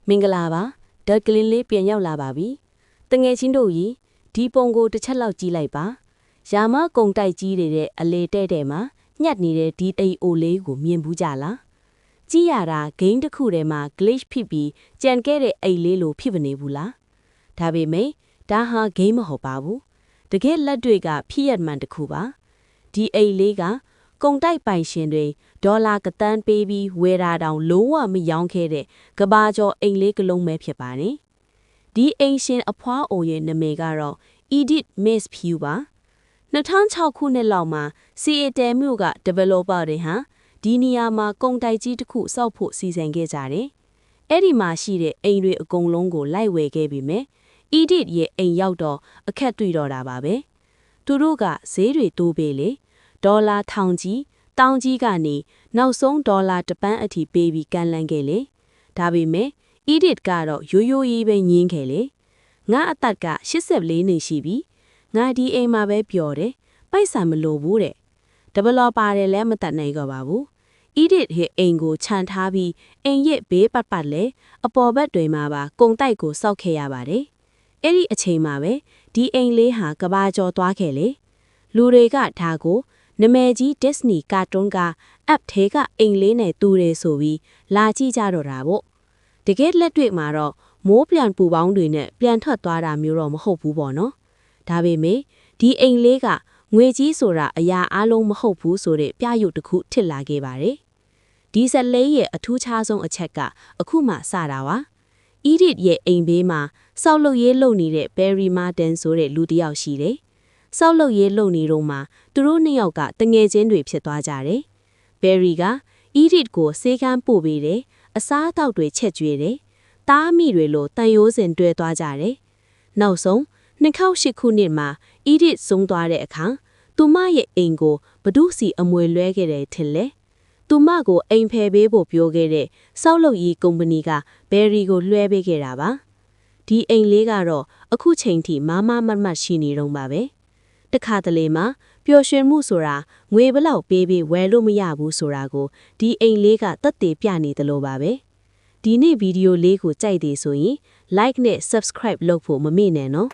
မင်္ဂလာပါဓာတ်ကလင်းလေးပြန်ရောက်လာပါပြီတငယ်ချင်းတို့ကြီးဒီပုံကိုတစ်ချက်လောက်ကြည့်လိုက်ပါရာမကုံတိုက်ကြီးတွေတဲ့အလေတဲ့တဲ့မှာညှက်နေတဲ့ဒီအိအိုလေးကိုမြင်ဘူးကြလားကြည့်ရတာဂိမ်းတစ်ခုထဲမှာ glitch ဖြစ်ပြီးကြံခဲ့တဲ့အိလေးလိုဖြစ်မနေဘူးလားဒါပေမဲ့ဒါဟာဂိမ်းမဟုတ်ပါဘူးတကယ်လက်တွေကဖြစ်ရမှန်တစ်ခုပါဒီအိလေးကကုံတိုက်ပိုင်ရှင်တွေဒေါ်လာကတန်းပေးပြီးဝယ်တာတောင်လုံးဝမရောင်းခဲ့တဲ့ကဘာကျော်အိမ်လေးကလုံးပဲဖြစ်ပါတယ်။ဒီအိမ်ရှင်အဖွားအိုရဲ့နာမည်ကတော့ Edith Miss Pugh ပါ2006ခုနှစ်လောက်မှာ Seattle မြို့က developer တွေဟာဒီနေရာမှာကုံတိုက်ကြီးတစ်ခုစောက်ဖို့စီစဉ်ခဲ့ကြတယ်။အဲ့ဒီမှာရှိတဲ့အိမ်တွေအကုန်လုံးကိုလိုက်ဝယ်ခဲ့ပြီးမြဲ Edith ရဲ့အိမ်ရောက်တော့အခက်တွေ့တော့တာပါပဲ။သူတို့ကဈေးတွေတိုးပေးလေဒေါ်လာထောင်ကြီးတောင်းကြီးကနေနောက်ဆုံးဒေါ်လာ1ပန်းအထိပေးပြီးကန်လန်းခဲ့လေဒါပေမဲ့ Edith ကတော့ရိုးရိုးရေးပဲညင်းခဲ့လေငါအသက်က84နှစ်ရှိပြီငါဒီအိမ်မှာပဲပျော်တယ်ပိုက်ဆံမလိုဘူးတဲ့ developer တွေလည်းမတတ်နိုင်ကြပါဘူး Edith ရဲ့အိမ်ကိုခြံထားပြီးအိမ်ရဲ့ဘေးပတ်ပတ်လဲအပေါ်ဘက်တွေမှာပါကုံတိုက်ကိုစောက်ခဲ့ရပါတယ်အဲ့ဒီအချိန်မှာပဲဒီအိမ်လေးဟာကဘာကျော်သွားခဲ့လေလူတွေကဒါကိုနမဲကြီး Disney ကာတွန်းကအပ်ထဲကအိမ်လေးနဲ့တူတယ်ဆိုပြီးလာကြည့်ကြတော့တာပေါ့တကယ်လက်တွေ့မှာတော့မိုးပြန်ပူပေါင်းတွေနဲ့ပြန်ထွက်သွားတာမျိုးတော့မဟုတ်ဘူးပေါ့နော်ဒါပေမဲ့ဒီအိမ်လေးကငွေကြီးဆိုတာအရာအလုံးမဟုတ်ဘူးဆိုတဲ့ပြရုပ်တစ်ခုထစ်လာခဲ့ပါတယ်ဒီဇက်လေးရဲ့အထူးခြားဆုံးအချက်ကအခုမှစတာပါ Edith ရဲ့အိမ်ဘေးမှာစောက်လုပ်ရေးလုပ်နေတဲ့ Barry Martin ဆိုတဲ့လူတစ်ယောက်ရှိတယ်စောက်လုပ်ရေးလုပ်နေတော့မှသူတို့နှစ်ယောက်ကတငယ်ချင်းတွေဖြစ်သွားကြတယ်။ Barry က Edith ကိုစေကန်းပို့ပေးတယ်။အစားအသောက်တွေချက်ကျွေးတယ်။တားမိတွေလိုတန်ရိုးစင်တွဲသွားကြတယ်။နောက်ဆုံး2008ခုနှစ်မှာ Edith ဆုံးသွားတဲ့အခါသူမရဲ့အိမ်ကိုဘဒုစီအမွေလွှဲခဲ့တယ်ထင်လေ။သူမကိုအိမ်ဖယ်ပေးဖို့ပြောခဲ့တဲ့စောက်လုပ်ရေးကုမ္ပဏီက Barry ကိုလွှဲပေးခဲ့တာပါ။ဒီအိမ်လေးကတော့အခုချိန်ထိမမမတ်မတ်ရှိနေတော့ပါပဲ။တခါတလေမှာပျော်ရွှင်မှုဆိုတာငွေဘလောက်ပေးပြီးဝယ်လို့မရဘူးဆိုတာကိုဒီအိမ်လေးကသက်သေပြနေတယ်လို့ပါပဲဒီနေ့ဗီဒီယိုလေးကိုကြိုက်တယ်ဆိုရင် like နဲ့ subscribe လုပ်ဖို့မမေ့နဲ့နော်